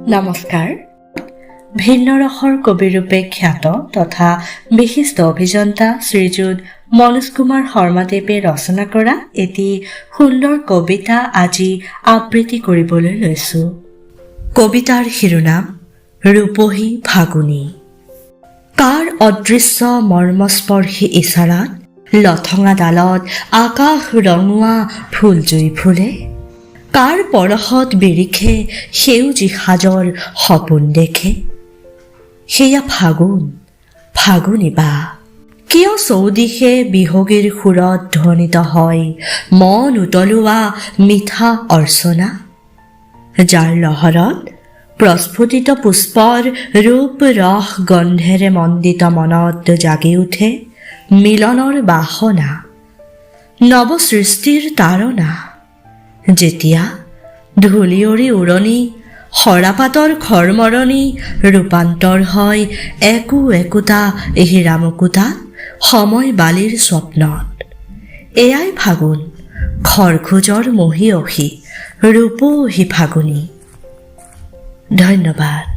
নমস্কাৰ। ভিন্ন ৰসৰ কবিৰূপে খ্যাত তথা বিশিষ্ট অভিযন্তা শ্ৰীযুত মনোজ কুমাৰ শৰ্মাদেৱে ৰচনা কৰা এটি সুন্দৰ কবিতা আজি আবৃত্তি কৰিবলৈ লৈছো। কবিতাৰ শিৰোনাম ৰূপহী ফাগুনী। কাৰ অদৃশ্য মৰ্মস্পৰ্শী ইচাৰাত লঠঙা ডালত আকাশ ৰঙোৱা ফুলজুই ফুলে? কাৰ পৰশত বিৰিখে সেউজী সাজৰ সপোন দেখে? সেয়া ফাগুন, ফাগুনী বা। কিয় চৌদিশে বিহগীৰ সুৰত ধ্বনিত হয় মন উতলোৱা মিঠা অৰ্চনা? যাৰ লহৰত প্ৰস্ফুটিত পুষ্পৰ ৰূপ ৰস গন্ধেৰে মণ্ডিত মনত জাগি উঠে মিলনৰ বাসনা, নৱ সৃষ্টিৰ তাৰণা। যেতিয়া ধূলিয়ৰী উৰণি সৰাপাতৰ খৰমৰণি ৰূপান্তৰ হয় একো একোটা হীৰামুকুতা সময় বালিৰ স্বপ্নত। এয়াই ফাগুন, খৰখোজৰ মহীয়সী ৰূপহী ফাগুনী। ধন্যবাদ।